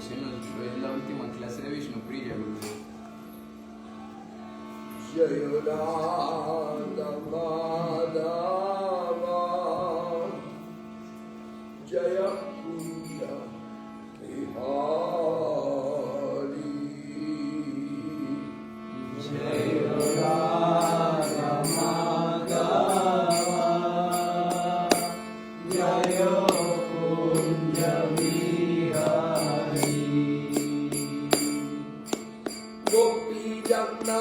se no è l'ultima clase de Vishnu Priya Guru. Jayodana Madhava Jaya Kunja Vihari Jayodana Madhava Jaya Kunja Vihari Gopi Jamna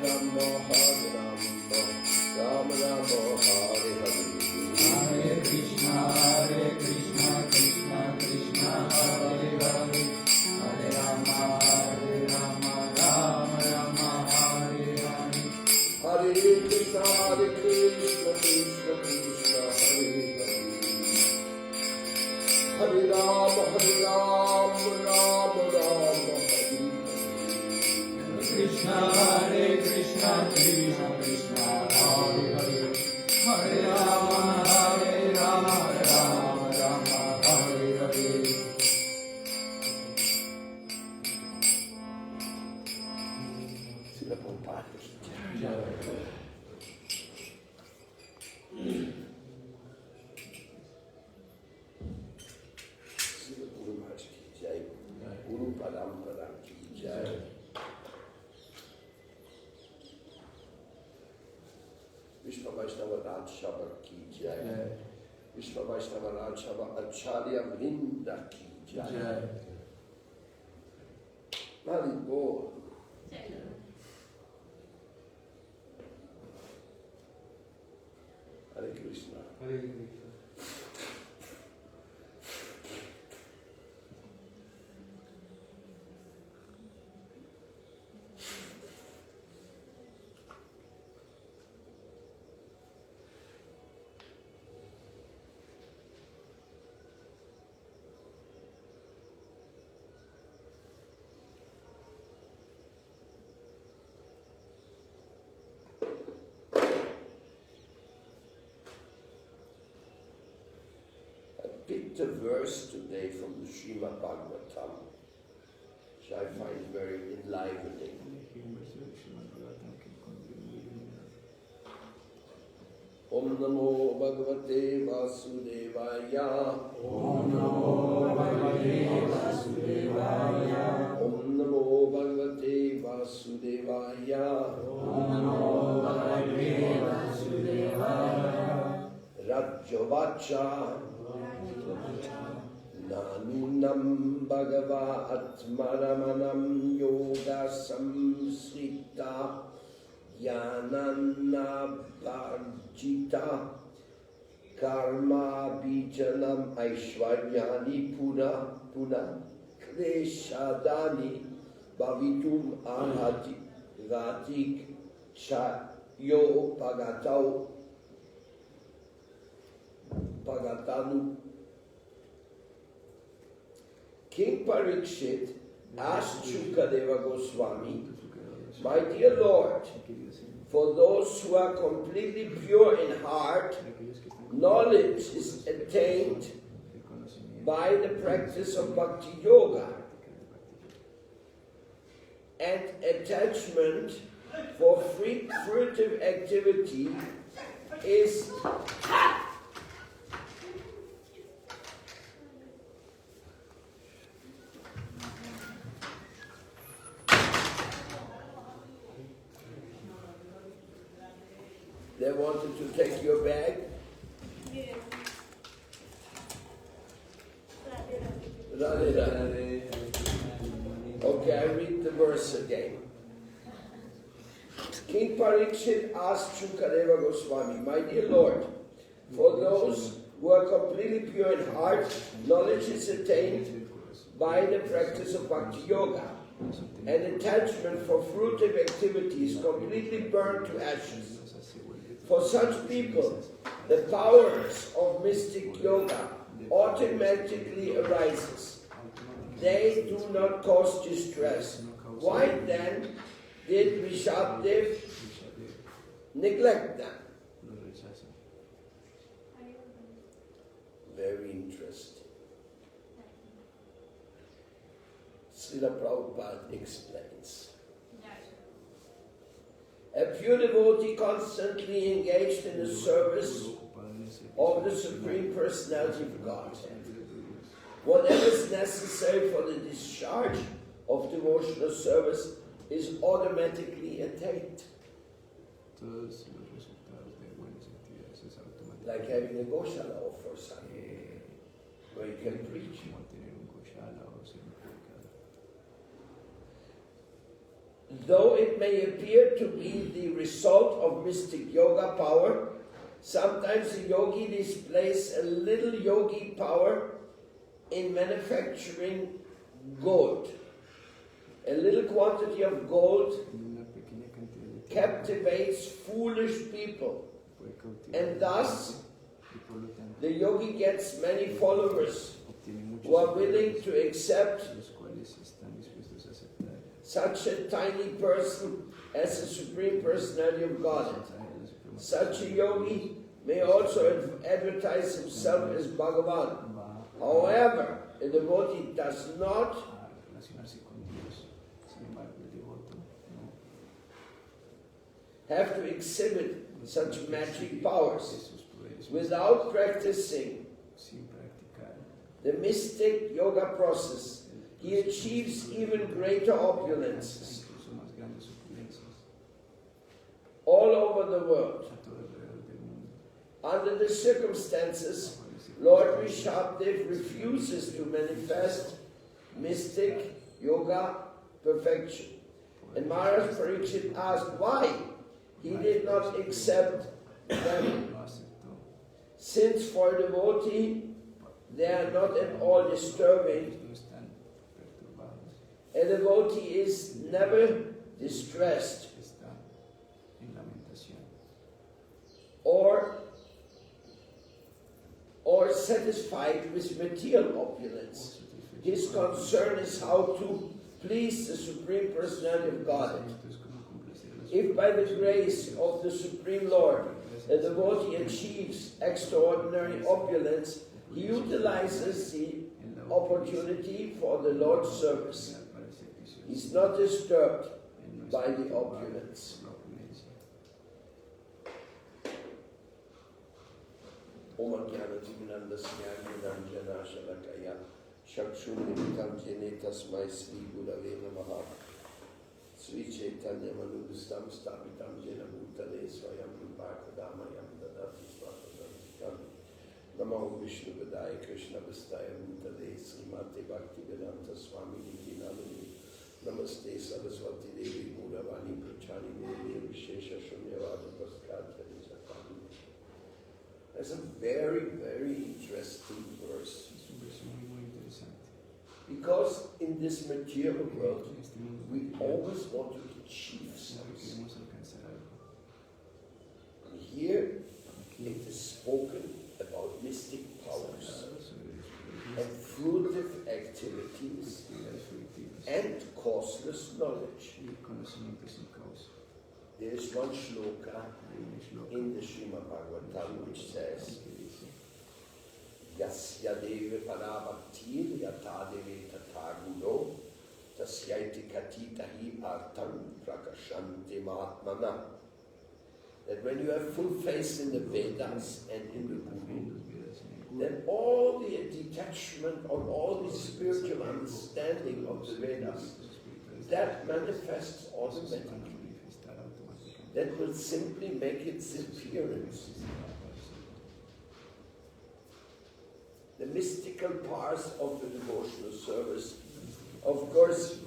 Rama, Hare Rama, Rama Rama, Hare Hare. Hare Krishna, Krishna Krishna, Hare Hare, Hare Rama, Rama Rama, Hare Hare. Hare Krishna, Krishna Krishna, Hare Hare. Hare Rama, Rama Rama, Hare Hare. Krishna, Krishna Krishna, Hare Hare, Hare Rama, Rama Rama, Hare Hare. Srila Prabhupada ki jai. Srila Guru Maharaj ki jai. Guru Parampara ki jai. Vishnu Vaishnava Raj Sabha ki jai. Vishnu Vaishnava Raj Sabha Acharya Vrinda ki jai. Mali Bol. Hare Krishna. Hare Krishna. Picked a verse today from the Srimad Bhagavatam, which I find very enlivening. Om Namo Bhagavate Vasudevaya. Om Namo Bhagavate Vasudevaya. Om Namo Bhagavate Vasudevaya. Om Namo Bhagavate Vasudevaya. Rajavacha Nanunam Bhagava Atmaramanam Yoga Samsrita Yanana Bhajita Karma Bijanam Aishwaryani Puna Kleshadani Bhavitum Arhati Gatik Chayo Pagatanu. King Parikshit asked Shukadeva Goswami, "My dear Lord, for those who are completely pure in heart, knowledge is attained by the practice of Bhakti Yoga, and attachment for fruitive activity is They wanted to take your bag. Radhe Radhe. Okay, I read the verse again. King Parikshit asked Shukadeva Goswami, "My dear Lord, for those who are completely pure in heart, knowledge is attained by the practice of Bhakti Yoga, and attachment for fruitive activities completely burned to ashes. For such people, the powers of mystic yoga automatically arises. They do not cause distress. Why then did Rishabdev neglect them?" Very interesting. Srila Prabhupada explains. A pure devotee constantly engaged in the service of the Supreme Personality of Godhead. Whatever is necessary for the discharge of devotional service is automatically attained. Like having a Goshala or for Sunday, where you can preach. though it may appear to be the result of mystic yoga power, sometimes the yogi displays a little yogi power in manufacturing gold. A little quantity of gold Una pequeña cantidad de tierra captivates foolish people, puede cautivar and thus y por lo tanto the yogi gets many followers obtiene muchos who are willing seguidores, to accept los cuales están dispuestos a aceptar such a tiny person as the Supreme Personality of Godhead. Such a yogi may also advertise himself as Bhagavan. However, a devotee does not a relacionarse con Dios. Sin embargo, el devoto no have to exhibit such magic powers. esos poderes Without practicing sin practicar the mystic yoga process, he achieves even greater opulences incluso más grandes opulencias all over the world. a todo alrededor del mundo. Under the circumstances, Lord Rishabdev refuses to manifest mystic yoga perfection. And Maharaj Parikshit asked why he did not accept them, No aceptó since for a devotee they are not at all disturbing. no están perturbados, A devotee is never distressed está en lamentación or satisfied with material opulence. His concern is how to please the Supreme Personality of Godhead. If by the grace of the Supreme Lord a devotee achieves extraordinary opulence, he utilizes the opportunity for the Lord's service. He is not disturbed by the opulence. Om Jnana-Timirandasya Jnana Shalakaya Chakshunimitam Jene Tasmai Sri Gurave Namaha Sri Chaitanya Manubhistam Stapitam Jena Bhutale Swayam Bhakadamayam Dadati Svatadam Namo Vishnu Vedaya Krishna Vistaya Bhutale Srimati Bhakti Vedanta Swami Niti Nalini Namaste Saraswati Devi Mudavani Prachani Devi Vishesha Shunyavada Paskata Nijatani. That's a very, very interesting verse. Because in this material world, we always want to achieve something. And here, it is spoken about mystic powers and fruitive activities and causeless knowledge. There is one shloka in the Srimad Bhagavatam which says, Yasya deve parabhaktir yatadeve tatagudo tasyaiti katita hi artam prakashante mahatmana. That when you have full faith in the Vedas and in the Guru, then all the detachment of all the spiritual understanding of the Vedas, that manifests automatically. That will simply make its appearance. The mystical parts of the devotional service. Of course,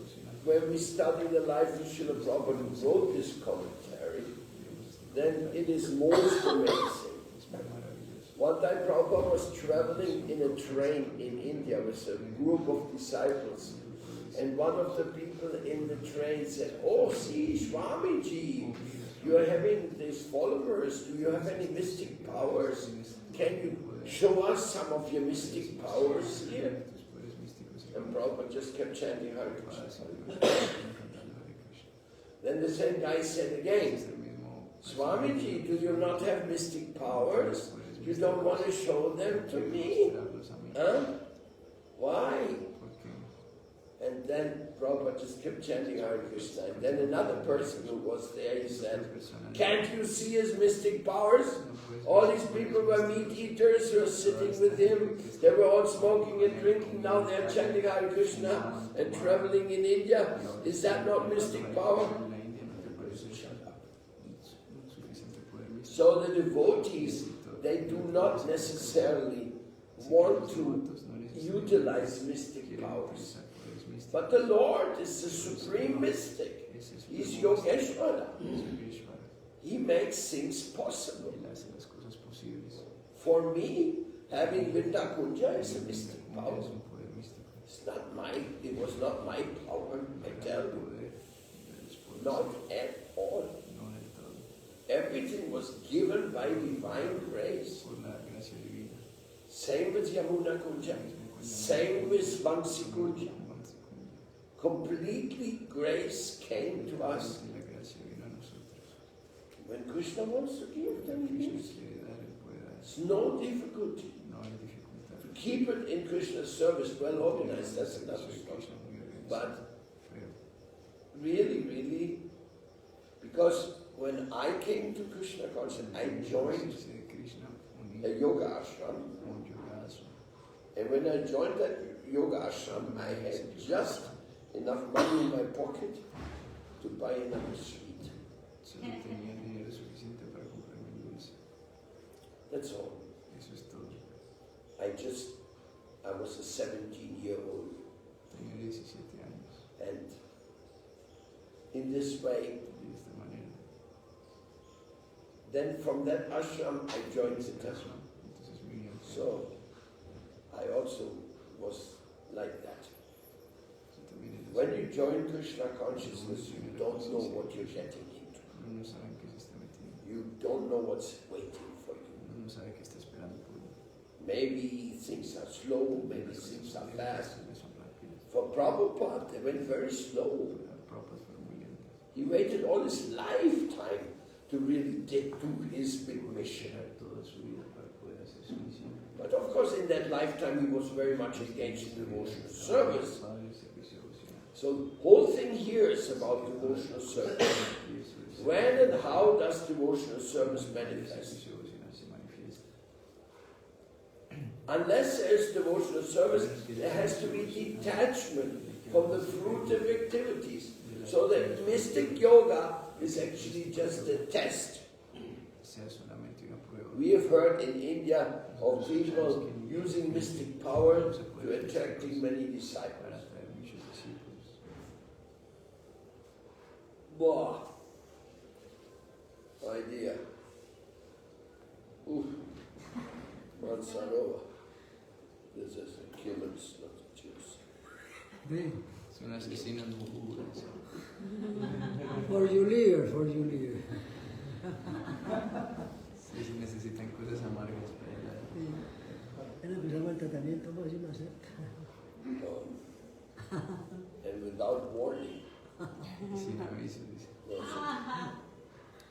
when we study the life of Srila Prabhupada who wrote this commentary, then it is most amazing. One time Prabhupada was traveling in a train in India with a group of disciples, and one of the people in the train said, "Oh, see, Swamiji, you are having these followers. Do you have any mystic powers? Can you show us some of your mystic powers here?" And Prabhupada just kept chanting Hare Krishna. Then the same guy said again, "Swamiji, do you not have mystic powers? You don't want to show them to me? Huh? Why?" And then Prabhupada just kept chanting Hare Krishna. And then another person who was there, he said, "Can't you see his mystic powers? All these people were meat eaters who were sitting with him. They were all smoking and drinking. Now they're chanting Hare Krishna and traveling in India. Is that not mystic power?" Shut up. So the devotees, they do not necessarily want to utilize mystic powers. But the Lord is the supreme mystic. He's Yogeshwara. He makes things possible. For me, having Vrindakunja is a mystic power. It was not my power, I tell you. Not at all. Everything was given by divine grace. Same with Yamuna Kunja. Same with Vansi Kunja. Completely grace came to us. When Krishna wants to give, then he gives. It's no difficulty. To keep it in Krishna's service, well organized, that's another story. But really, because when I came to Krishna consciousness, I joined a yoga ashram. And when I joined that yoga ashram, I had just enough money in my pocket to buy another sweet. That's all. I was a 17-year-old. And in this way, then from that ashram, I joined the temple. So, I also was like that. When you join Krishna consciousness, you don't know what you're getting into. You don't know what's waiting for you. Maybe things are slow, maybe things are fast. For Prabhupada, they went very slow. He waited all his lifetime to really do his big mission. But of course, in that lifetime, he was very much engaged in devotional service. So the whole thing here is about devotional service. When and how does devotional service manifest? Unless there is devotional service, there has to be detachment from the fruitive activities. So that mystic yoga is actually just a test. We have heard in India of people using mystic power to attracting many disciples. Boah, idea. Oof, months are over. This is the Cubans, not the Jews. Sono assassini For Julia. Si necesitan cosas amargas para llegar. Él empezaba el tratamiento, pues sí lo acepta. And without warning. Sin aviso, dice. No,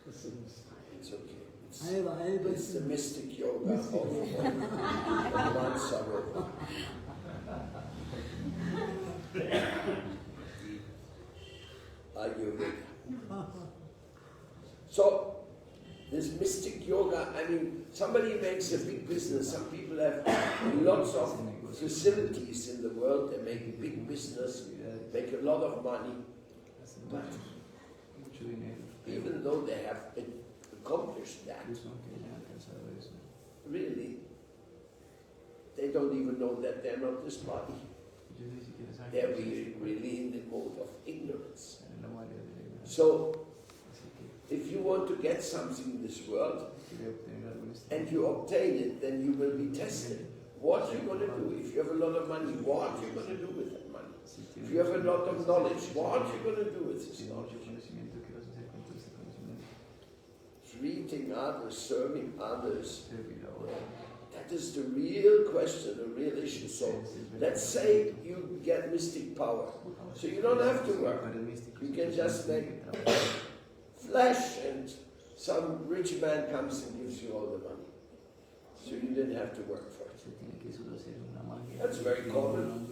it's okay. It's the mystic yoga of Mansaro. Ayurveda. So, this mystic yoga, I mean, somebody makes a big business. Some people have lots of facilities in the world. They make a big business, make a lot of money. But even though they have accomplished that, really, they don't even know that they're not this body. They're really in the mode of ignorance. So, if you want to get something in this world, and you obtain it, then you will be tested. What are you going to do? If you have a lot of money, what are you going to do with that money? If you have a lot of knowledge, what are you going to do with this knowledge? Treating others, serving others. That is the real question, the real issue. So, let's say you get mystic power. So you don't have to work. You can just make flash and some rich man comes and gives you all the money. So you didn't have to work for it. That's very common.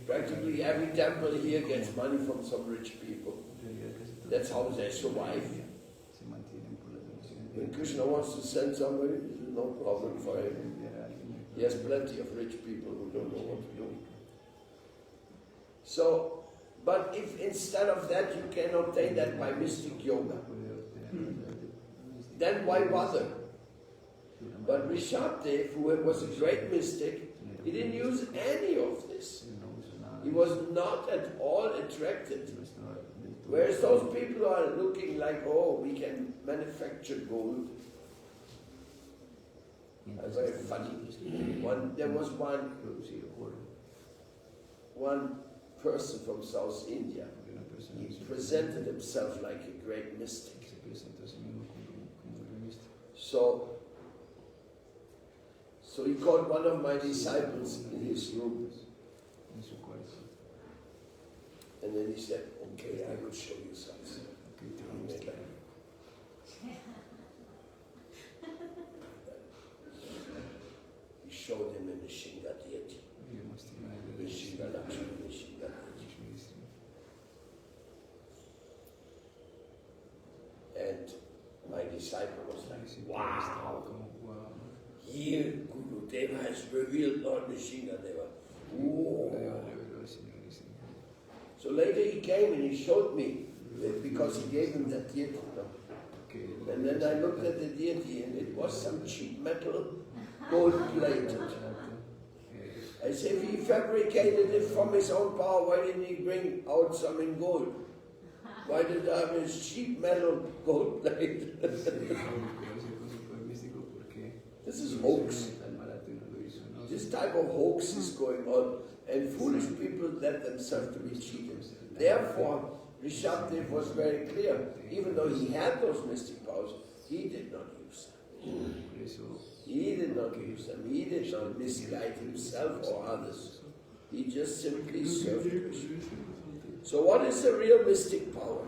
Practically every temple here gets money from some rich people. That's how they survive. When Krishna wants to send somebody, there's no problem for him. He has plenty of rich people who don't know what to do. So, but if instead of that you can obtain that by mystic yoga, then why bother? But Rishabdev, who was a great mystic, he didn't use any of this. He was not at all attracted Whereas those people are looking like, oh, we can manufacture gold. That's very funny. There was one person from South India. He presented himself like a great mystic. So he called one of my disciples in his room. And then he said, okay, I will show you something. He showed him in the Shinga deity. The Shinga Lakshmi, the Shinga deity. And my disciple was like, wow! Here Gurudeva has revealed Lord Nishingadeva. So later he came and he showed me, because he gave him that deity. And then I looked at the deity and it was some cheap metal, gold-plated. I said, if he fabricated it from his own power, why didn't he bring out some in gold? Why did I have his cheap metal gold-plated? This is hoax. This type of hoax is going on, and foolish people let themselves to be cheated. Therefore, Rishabdev was very clear. Even though he had those mystic powers, he did not use them. He did not use them. He did not misguide himself or others. He just simply served Krishna. So what is the real mystic power?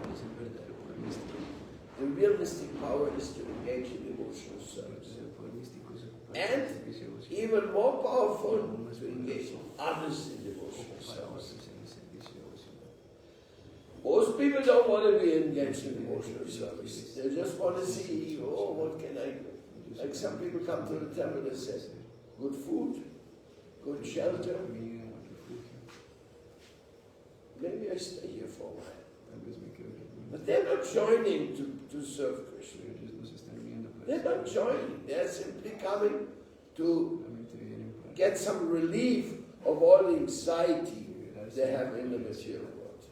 The real mystic power is to engage in devotional service. And even more powerful, to engage others in devotional service. Most people don't want to be engaged in devotional service. They just want to see, oh, what can I do? Like some people come to the temple and say, good food, good shelter. Maybe I stay here for a while. But they're not joining to serve Krishna. They're not joining. They're simply coming to get some relief of all the anxiety they have in the material world.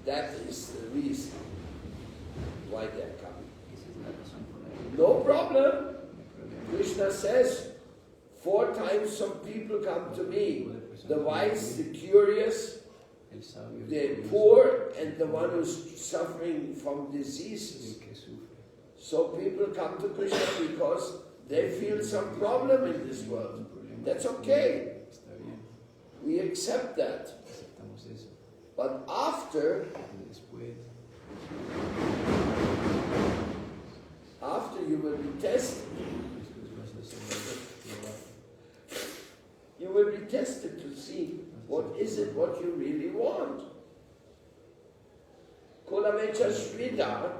That is the reason why they're coming. No problem. Krishna says, 4 times some people come to me. The wise, the curious, the poor, and the one who's suffering from diseases. So people come to Krishna because they feel some problem in this world. That's okay. We accept that. But after you will be tested. You will be tested to see what is it what you really want. Kulavecha Sridhar,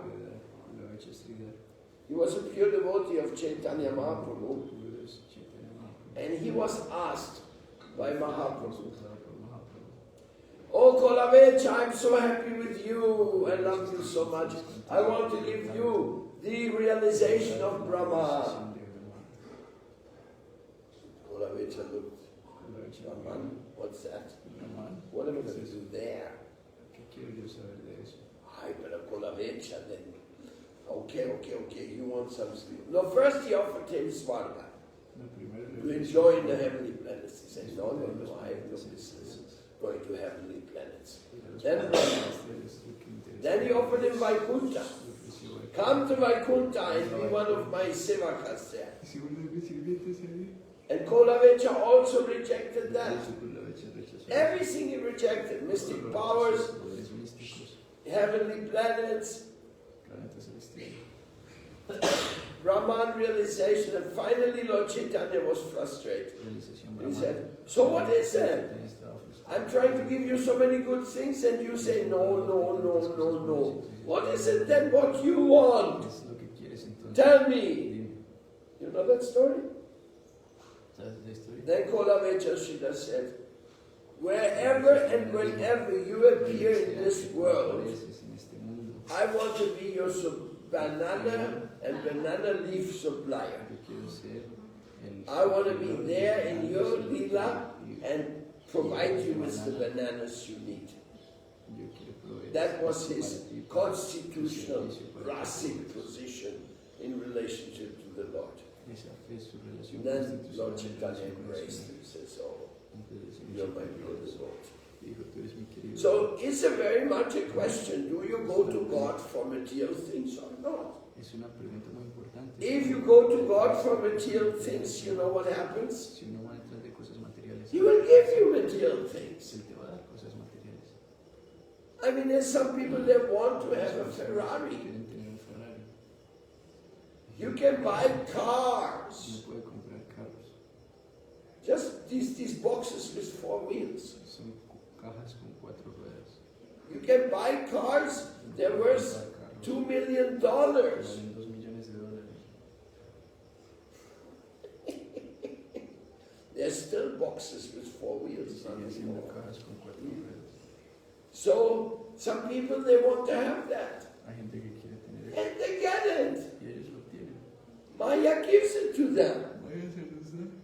he was a pure devotee of Chaitanya Mahaprabhu, and he was asked by Mahaprabhu, oh Kulavecha, I'm so happy with you, I love you so much, I want to give you the realization of Brahma. Kulavecha looked, Brahman, what's that? What am I going to do there? I better Kulavecha then. Okay, you want some sleep. No, first he offered him Svarga, to enjoy in the heavenly planets. He said, no, I have no business going to heavenly planets. Then he offered him Vaikuntha. Come to Vaikuntha and be one of my sevakas there. And Kulavecha also rejected that. Everything he rejected. Mystic powers, heavenly planets, Brahman realization, and finally Lord Chaitanya was frustrated. He said, so what is that? I'm trying to give you so many good things and you say no. What is it then what you want? Tell me. You know that story? Then Kulavecha Sridhar said, wherever and whenever you appear in this world, I want to be your banana and banana leaf supplier. I want to be there in your lila and provide you with the bananas you need. That was his constitutional rasic position in relationship to the Lord. Then Lord Chaitanya embraced him and says, oh, you're my real Lord. So it's a very much a question, do you go to God for material things or not? If you go to God for material things, you know what happens? He will give you material things. I mean, there's some people that want to have a Ferrari. You can buy cars. Just these boxes with 4 wheels. You can buy cars, they're worth $2 million. There's still boxes with 4 wheels. So, some people, they want to have that. And they get it. Maya gives it to them.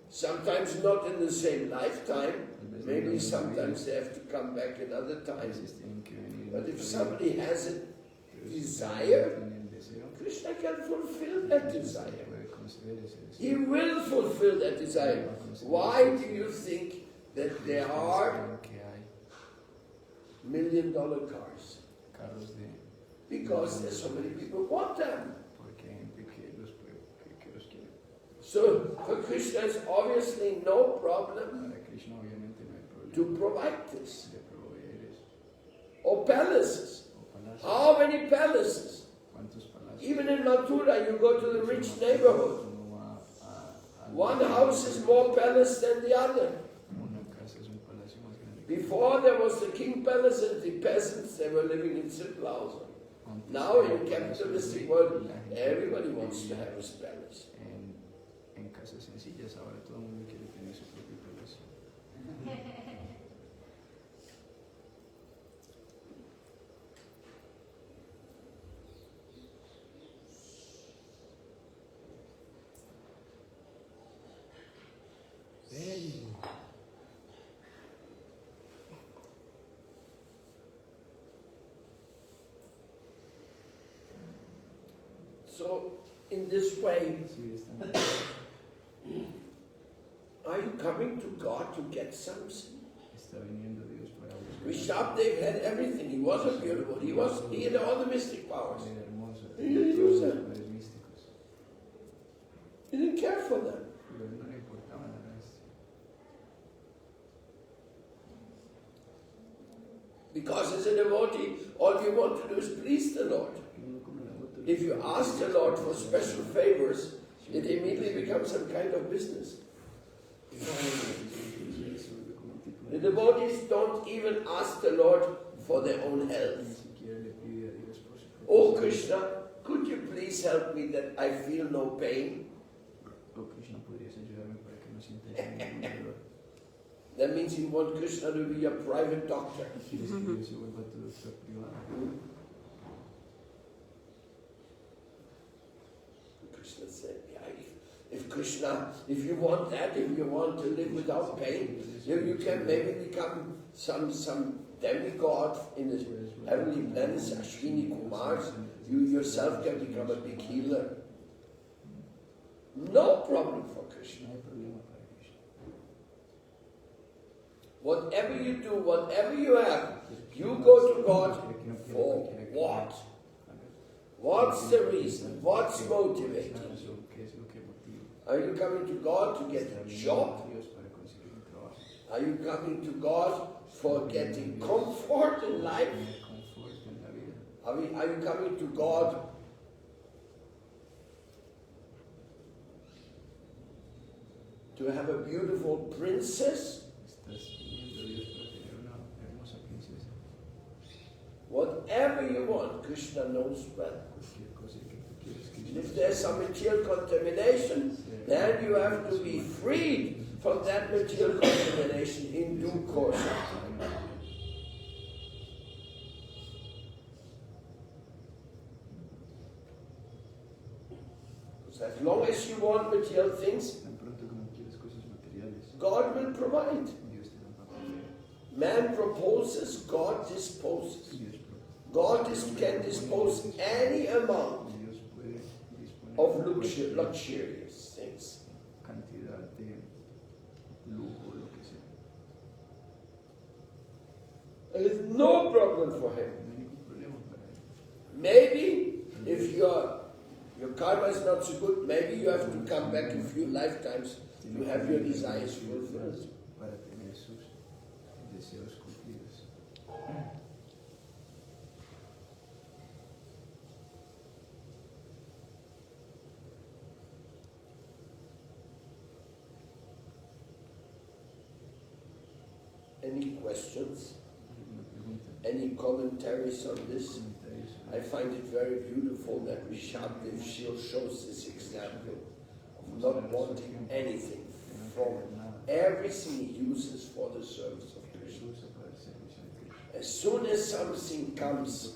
Sometimes not in the same lifetime. Maybe sometimes they have to come back another time. But if somebody has a desire, Krishna can fulfill that desire. He will fulfill that desire. Why do you think that there are $1 million cars? Because there's so many people who want them. So for Krishna it's obviously no problem to provide this. Or palaces. How many palaces? Even in Mathura, you go to the rich neighborhood. One house is more palace than the other. Before there was the king palace and the peasants, they were living in simple houses. Now in capitalistic world, everybody wants to have his palace. So, in this way, are you coming to God to get something? Rishabdev had everything. He wasn't beautiful. He had all the mystic powers. He didn't use them. He didn't care for them. Because as a devotee, all you want to do is please the Lord. If you ask the Lord for special favors, it immediately becomes some kind of business. The devotees don't even ask the Lord for their own health. Oh Krishna, could you please help me that I feel no pain? That means you want Krishna to be your private doctor. Krishna said, if you want that, if you want to live without pain, you can maybe become some demigod in the heavenly planets, Ashwini Kumars. You yourself can become a big healer. No problem for Krishna. Whatever you do, whatever you have, you go to God for what? What's the reason? What's motivating you? Are you coming to God to get a job? Are you coming to God for getting comfort in life? Are you coming to God to have a beautiful princess? Whatever you want, Krishna knows well. And if there's some material contamination, then you have to be freed from that material contamination in due course of time. So as long as you want material things, God will provide. Man proposes, God disposes. God can dispose any amount of luxurious things. Cantidad de lujo, lo que sea. There is no problem for him. No hay ningún problema para él. Maybe if your karma is not so good, maybe you have to come back a few lifetimes to have your desires fulfilled. Para tener sus deseos cumplidos. Any questions? Any commentaries on this? I find it very beautiful that Vishaddev shows this example of not wanting anything from everything he uses for the service of Krishna. As soon as something comes,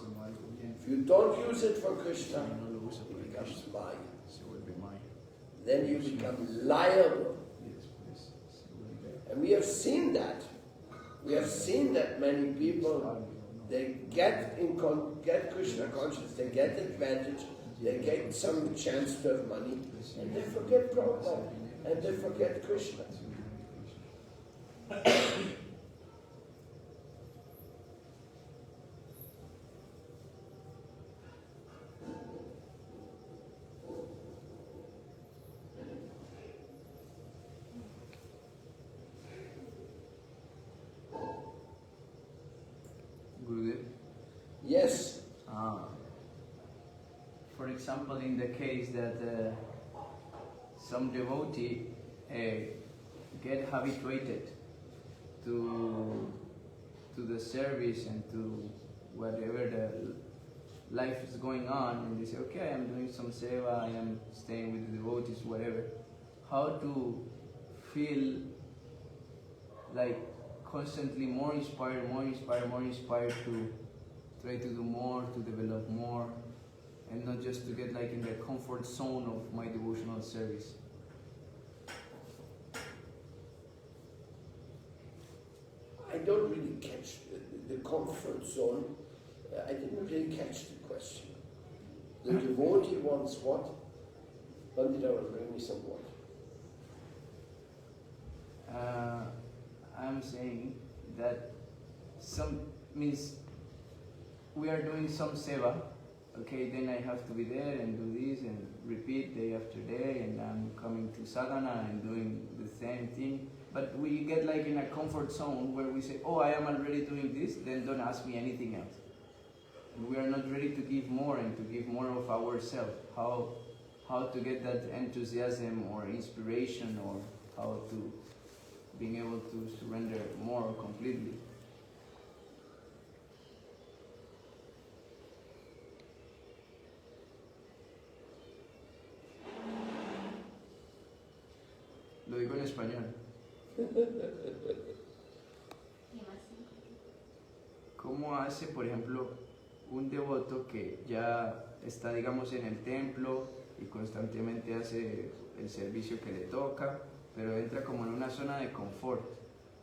if you don't use it for Krishna, it becomes Maya. Then you become liable. And we have seen that. We have seen that many people, they get Krishna conscious, they get advantage, they get some chance to have money, and they forget Prabhupada, and they forget Krishna. Gurudev? Yes. For example, in the case that some devotee get habituated to the service and to whatever the life is going on, and they say, okay, I am doing some seva, I am staying with the devotees, whatever. How to feel like constantly more inspired to try to do more, to develop more, and not just to get like in the comfort zone of my devotional service. I don't really catch the comfort zone. I didn't really catch the question. The devotee wants what? Pandita will bring me some water. I'm saying that some means we are doing some seva, okay, then I have to be there and do this and repeat day after day, and I'm coming to sadhana and doing the same thing. But we get like in a comfort zone where we say, oh, I am already doing this, then don't ask me anything else. And we are not ready to give more and to give more of ourselves. How to get that enthusiasm or inspiration, or how to being able to surrender more completely. Lo digo en español. ¿Cómo hace, por ejemplo, un devoto que ya está, digamos, en el templo y constantemente hace el servicio que le toca, pero entra como en una zona de confort,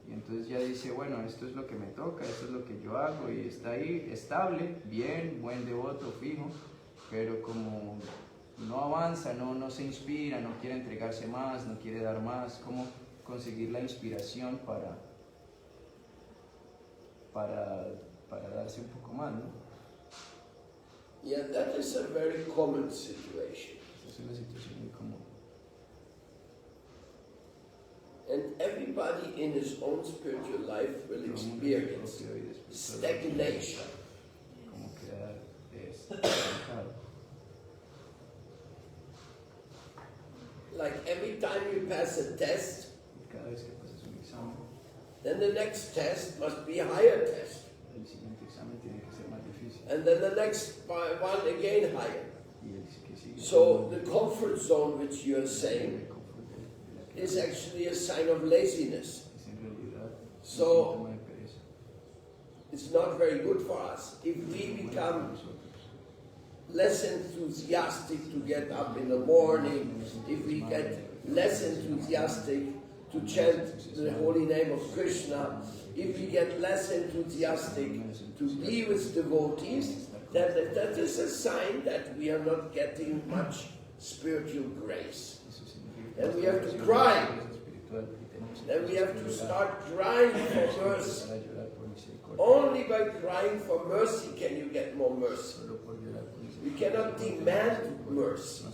y entonces ya dice, bueno, esto es lo que me toca, esto es lo que yo hago, y está ahí estable, bien, buen devoto, fijo, pero como no avanza, no se inspira, no quiere entregarse más, no quiere dar más? ¿Cómo conseguir la inspiración para darse un poco más, ¿no? Yeah, that is a very common situation. Es una situación muy común. And everybody in his own spiritual life will experience stagnation. Como quedar estancado. Like every time you pass a test, Cada vez que pasas un examen, then the next test must be a higher test. el siguiente examen tiene que ser más difícil. And then the next one again higher. Y el que sigue. So the comfort zone which you are saying is actually a sign of laziness. Es en realidad un So síntoma de pereza. it's not very good for us. If we become less enthusiastic to get up in the morning, if we get less enthusiastic to chant the holy name of Krishna, if we get less enthusiastic to be with devotees, that is a sign that we are not getting much spiritual grace. Then we have to cry. Then we have to start crying for mercy. Only by crying for mercy can you get more mercy. You cannot demand mercy.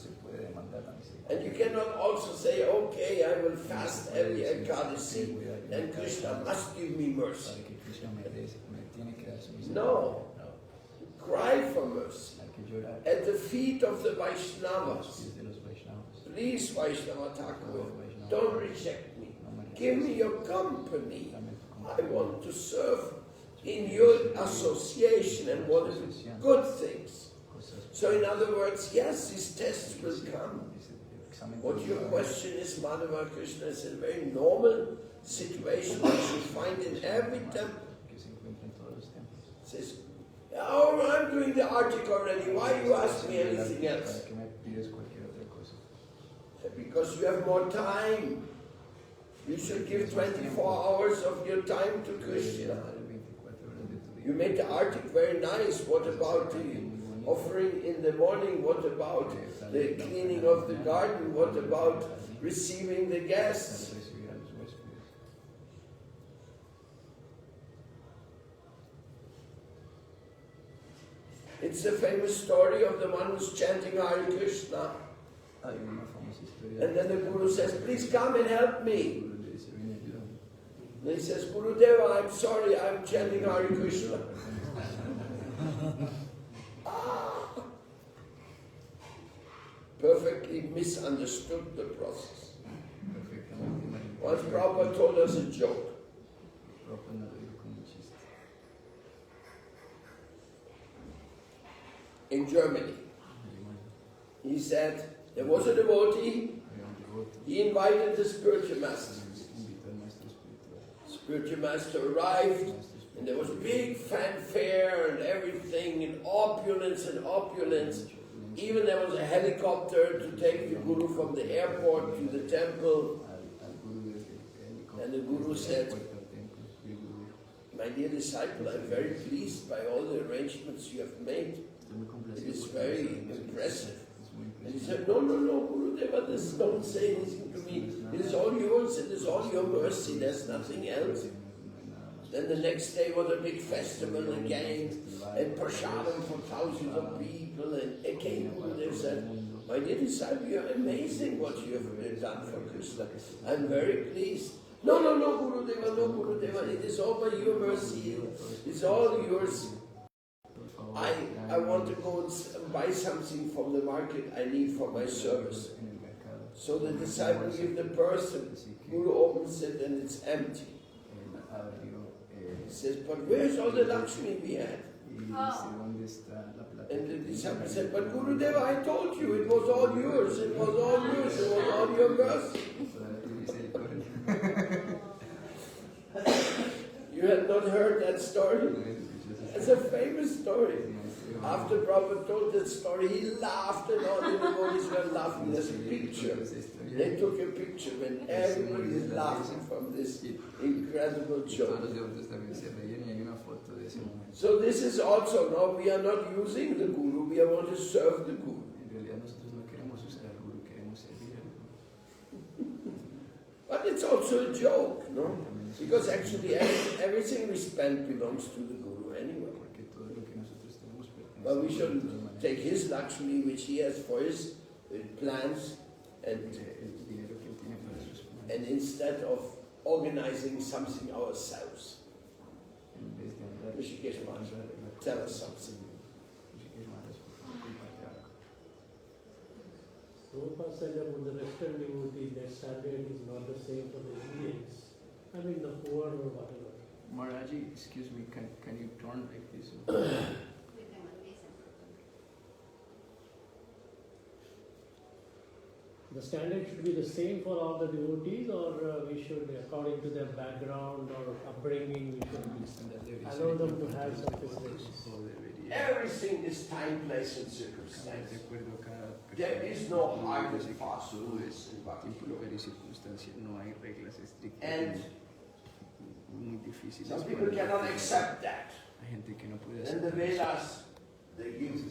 And you cannot also say, okay, I will fast every Ekadasi, and Krishna must give me mercy. No. Cry for mercy. At the feet of the Vaishnavas. Please, Vaishnava Thakur, don't reject me. Give me your company. I want to serve in your association and want to do good things. So in other words, yes, these tests will come. What your question is, Madhava Krishna, is a very normal situation which you find in every temple. Says, oh, I'm doing the arctic already, why you ask me anything else? Because you have more time. You should give 24 hours of your time to Krishna. You made the arctic very nice. What about the offering in the morning? What about the cleaning of the garden? What about receiving the guests? It's the famous story of the one who's chanting Hare Krishna. And then the Guru says, please come and help me. And he says, Gurudeva, I'm sorry, I'm chanting Hare Krishna. Perfectly misunderstood the process. Once Prabhupada told us a joke. In Germany. He said, there was a devotee, he invited the spiritual master. Spiritual master arrived, and there was big fanfare and everything, and opulence and opulence. Even there was a helicopter to take the Guru from the airport to the temple. And the Guru said, my dear disciple, I'm very pleased by all the arrangements you have made. It is very impressive. And he said, no, Gurudeva, don't say anything to me. It is all yours, it is all your mercy, there's nothing else. Then the next day was a big festival again, and prasadam for thousands of people, and again Gurudev said, my dear disciple, you're amazing what you have done for Krishna. I'm very pleased. No, Gurudeva, it is all by your mercy, it's all yours. I want to go and buy something from the market I need for my service. So the disciple gives the purse, the Guru opens it and it's empty. He says, but where's all the Lakshmi we had? And the disciple said, but Gurudeva, I told you, it was all yours, it was all yours, it was all your mercy. You had not heard that story? It's a famous story. After Prabhupada told that story, he laughed and all the devotees were laughing. There's a picture. They took a picture when everybody is laughing from this incredible joke. So this is also, now we are not using the Guru, we want to serve the Guru. But it's also a joke, no? Because actually everything we spend belongs to the Guru anyway. But we shouldn't take his Lakshmi, which he has for his plans, and instead of organizing something ourselves. Rishikesh Maharaj, tell us something. Prabhupada said about the Western devotee, their standard is not the same for the Indians. I mean the poor or whatever. Maharaji, excuse me, can you turn like this? The standard should be the same for all the devotees, or we should, according to their background or upbringing, we should allow them to have some facilities. Everything is time, place, and circumstance. There is no hard and fast rules in Bhakti. And some people cannot accept that. And the Vedas, they give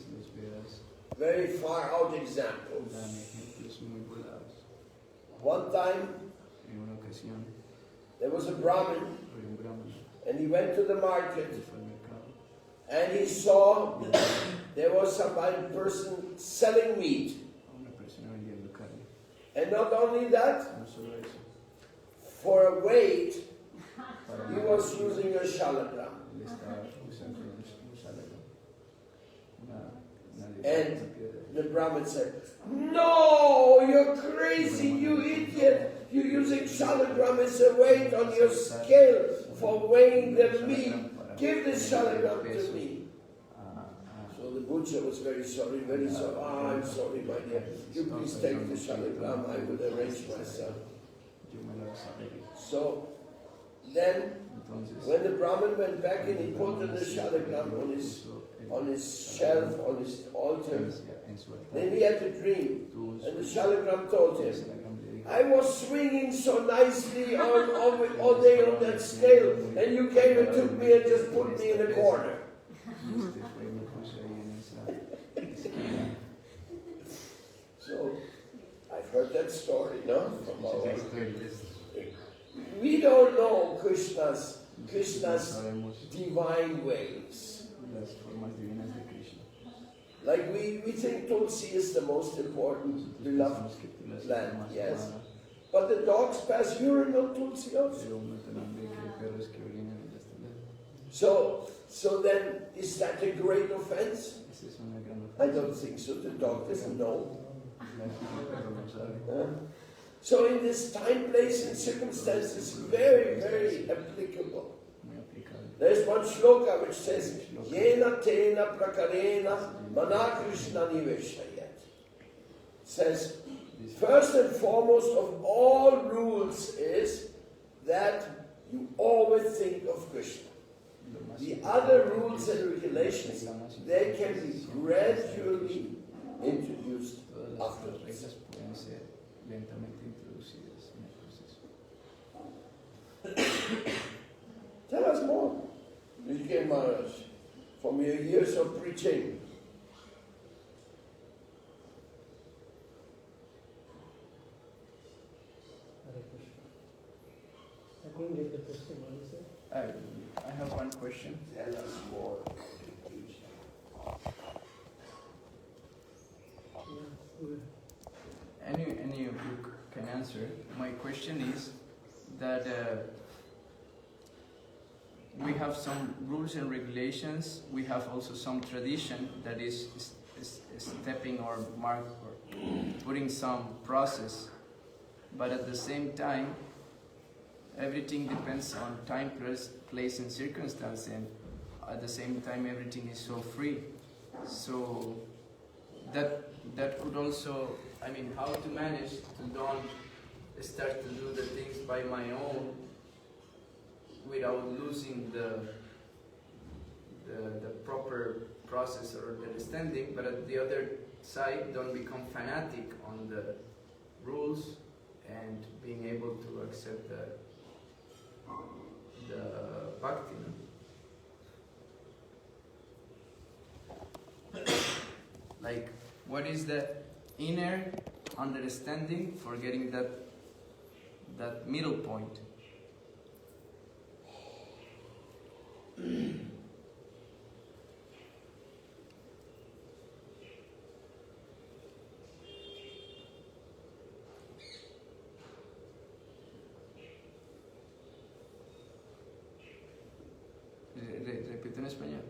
very far out examples. One time, there was a Brahmin, and he went to the market, and he saw there was some person selling meat. And not only that, for a weight, he was using a shalagram. And the Brahmin said, "No, you're crazy, you idiot. You're using shalagram as a weight on your scale for weighing the meat. Give this shalagram to me." So the butcher was very sorry, very sorry. "Ah, I'm sorry, my dear. You please take the shalagram, I will arrange myself." So then, when the Brahmin went back and he put the shalagram on his shelf, on his altar, then he had a dream. And the shalagram told him, "I was swinging so nicely all day on that scale, and you came and took me and just put me in a corner." So, I've heard that story, no? From our we don't know Krishna's divine ways. Like we think Tulsi is the most important beloved plant, yes. But the dogs pass urine on Tulsi also. So then, is that a great offense? I don't think so. The dog doesn't know. So in this time, place, and circumstances, very, very applicable. There's one shloka which says, "Yena tena prakarena mana Krishna niveshayat." Says, first and foremost of all rules is that you always think of Krishna. The other rules and regulations, they can be gradually introduced afterwards. Tell us more, Vijay Maharaj, from your years of preaching. Hare Krishna. I couldn't get the question. What is it? I have one question. Tell us more. Any of you can answer. My question is that we have some rules and regulations. We have also some tradition that is stepping or mark or putting some process. But at the same time, everything depends on time, place, and circumstance, and at the same time, everything is so free. So that could also, I mean, how to manage to don't start to do the things by my own without losing the proper process or understanding, but at the other side, don't become fanatic on the rules and being able to accept the bhakti. Like, what is the inner understanding for getting that middle point? Repito en español.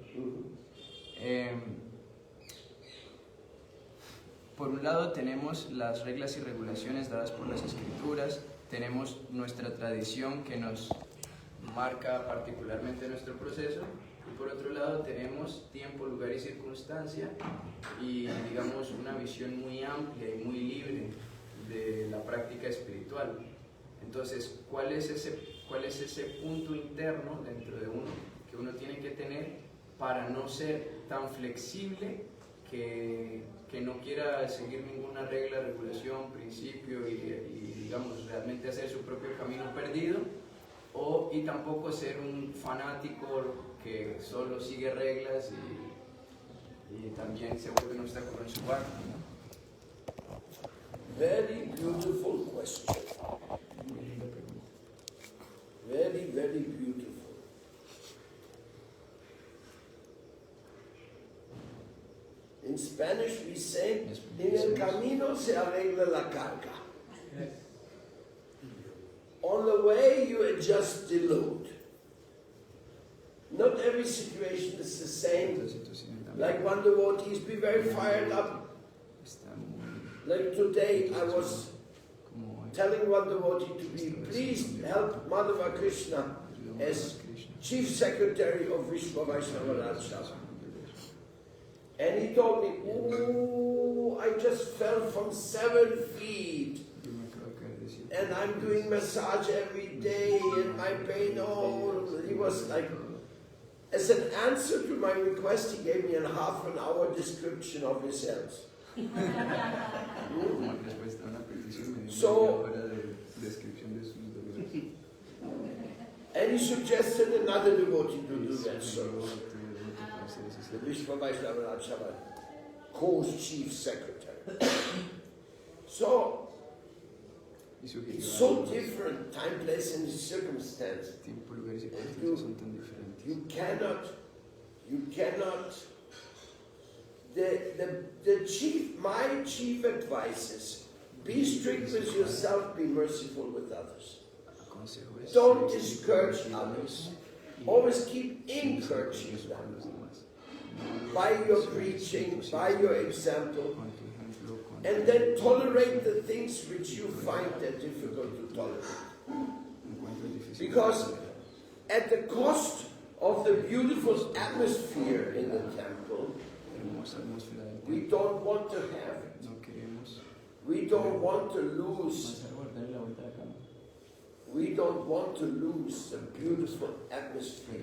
Por un lado tenemos las reglas y regulaciones dadas por las escrituras, tenemos nuestra tradición que nos marca particularmente nuestro proceso, y por otro lado tenemos tiempo, lugar y circunstancia, y digamos una visión muy amplia y muy libre de la práctica espiritual. Entonces, ¿cuál es ese punto interno dentro de uno que uno tiene que tener para no ser tan flexible que no quiera seguir ninguna regla, regulación, principio y digamos realmente hacer su propio camino perdido, y tampoco ser un fanático que solo sigue reglas y también se vuelve un obstáculo en su barco, ¿no? Very beautiful question. Very, very beautiful. In Spanish we say, en el camino se arregla la carga. On the way you adjust the load. Not every situation is the same. Like one devotee be very fired up. Like today I was telling one devotee to be, please help Madhava Krishna as Chief Secretary of Vishwa Vaishnava Rajya. And he told me, oh, I just fell from 7 feet. And I'm doing massage every day and my pain, he was like, as an answer to my request, he gave me a half an hour description of his health. So, and he suggested another devotee to do that service. The Vishwa Vaishnava Rajya co-chief secretary. So, it's so different, time, place, and circumstance. You cannot. My chief advice is, be strict with yourself, be merciful with others. Don't discourage others. Always keep encouraging them. By your preaching, by your example, and then tolerate the things which you find that difficult to tolerate. Because at the cost of the beautiful atmosphere in the temple, we don't want to have it. We don't want to lose. We don't want to lose the beautiful atmosphere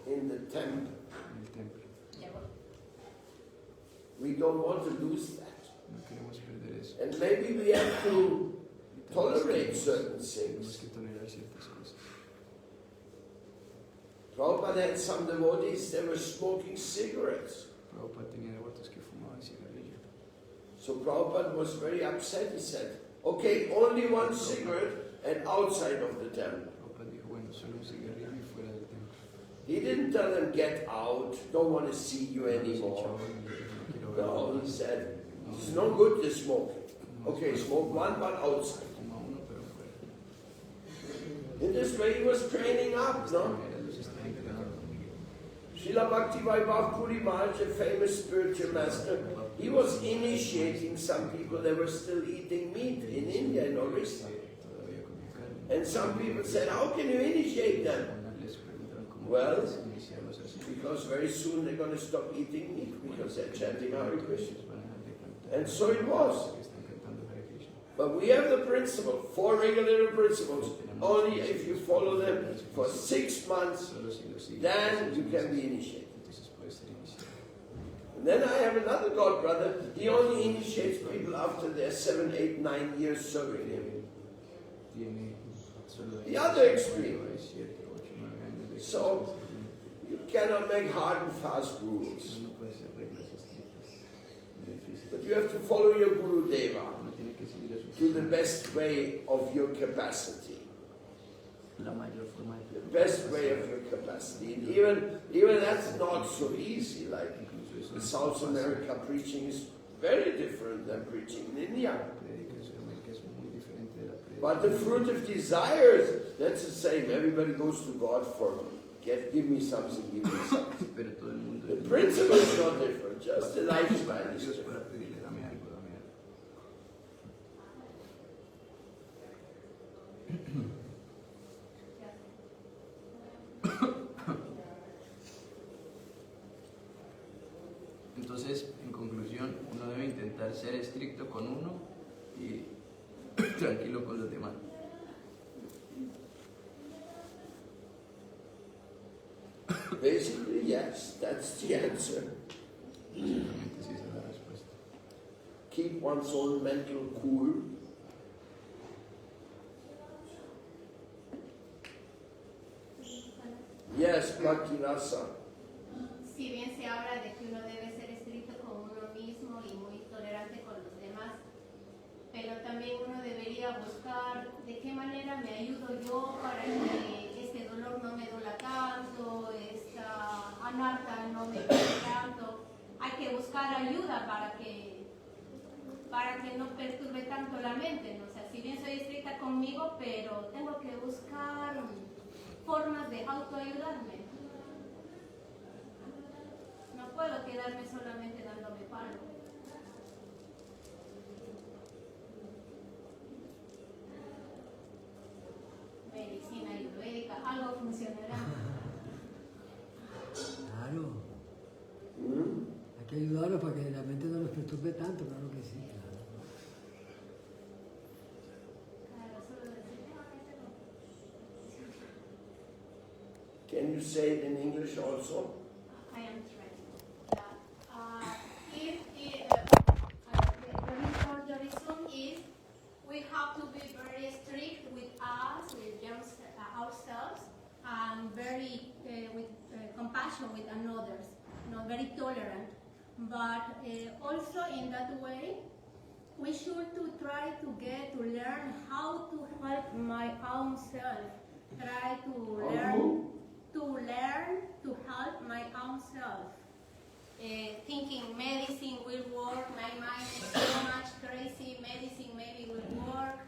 in the temple. We don't want to lose that. And maybe we have to tolerate certain things. Prabhupada had some devotees, they were smoking cigarettes. So Prabhupada was very upset. He said, okay, only one cigarette and outside of the temple. He didn't tell them, get out, don't want to see you anymore. No, he said, it's no good to smoke. Okay, smoke one, but outside. In this way he was training up, no? Srila Bhakti Vaibhav Puri Maharaj, a famous spiritual master, he was initiating some people that were still eating meat in India, in Orissa. And some people said, how can you initiate them? Well, because very soon they're going to stop eating meat because they're chanting Hare Krishna. And so it was. But we have the principle, 4 regular principles. Only if you follow them for 6 months, then you can be initiated. And then I have another god brother, he only initiates people after they're 7, 8, 9 years serving him. The other extreme. So, you cannot make hard and fast rules. But you have to follow your Guru Deva to the best way of your capacity. The best way of your capacity. And even that's not so easy. Like in South America, preaching is very different than preaching in India. But the fruit of desires, that's the same. Everybody goes to God for, give me something, give me something. The principle is not different, just the lifestyle is different. Entonces, en conclusión, uno debe intentar ser estricto con uno y tranquilo con los demás. Basically, yes, that's the answer. Básicamente sí, esa es la respuesta. Keep one's own mental cool. Yes, Bhakti Rasa. Si bien se habla de que uno debe ser estricto con uno mismo y muy tolerante con los demás, pero también uno debería buscar de qué manera me ayudo yo para que este dolor no me duela tanto, esta anarta no me duele tanto. Hay que buscar ayuda para que no perturbe tanto la mente, ¿no? O sea, si bien soy estricta conmigo, pero tengo que buscar formas de autoayudarme. No puedo quedarme solamente dándome palo. Medicina ayurvédica, algo funcionará. Claro. Hay que ayudarlos para que la mente no los perturbe tanto, claro que sí. Claro, solo decir, Can you say it in English also? I am trying. The reason is we have to be very strict with us, with ourselves, and very with compassion with others, very tolerant. But also in that way, we should to try to learn how to help my own self. Try to learn to help my own self. Thinking medicine will work, my mind is so much crazy, medicine maybe will work.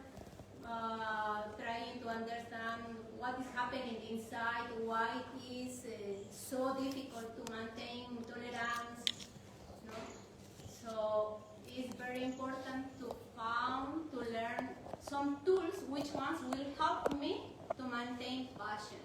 Trying to understand what is happening inside, why it is so difficult to maintain tolerance. No? So it's very important to learn some tools which ones will help me to maintain passion.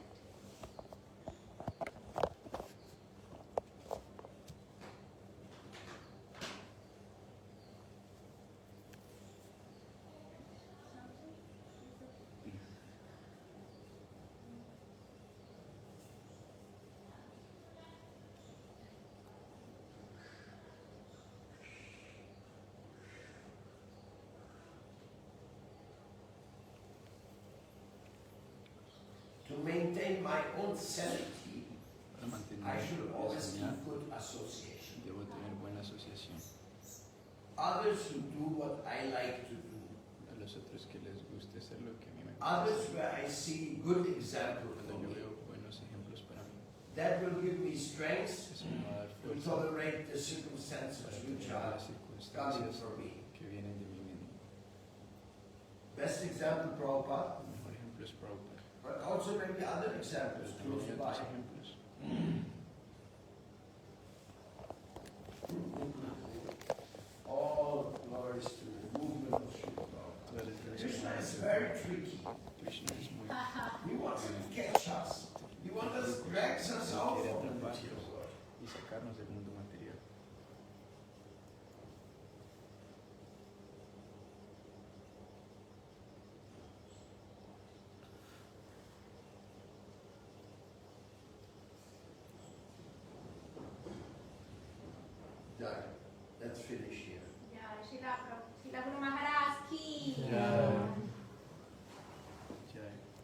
To maintain my own sanity, Para mantener I should mi always sanidad, keep good association. debo tener buena asociación. Others who do what I like to do. A los otros que les guste hacer lo que a mí me gusta Others hacer. where I see good example Cuando for yo me. veo buenos ejemplos para mí, That will give me strength eso me va a dar to fuerza tolerate the circumstances para which tolerar are las coming circunstancias for me. que vienen de mí mismo. Best example, Prabhupada, El mejor ejemplo es Prabhupada. but also maybe other Pero examples close también hay by. otros ejemplos. All glories to the movement of Srila Prabhupada. Todas las Krishna relaciones is very tricky. Krishna es muy He wants to catch us. He wants us to drag us out quiere from the atraparnos material world. y sacarnos del mundo material. Done. Let's finish here. Ya, Shila Guru Maharaj ki. Ya.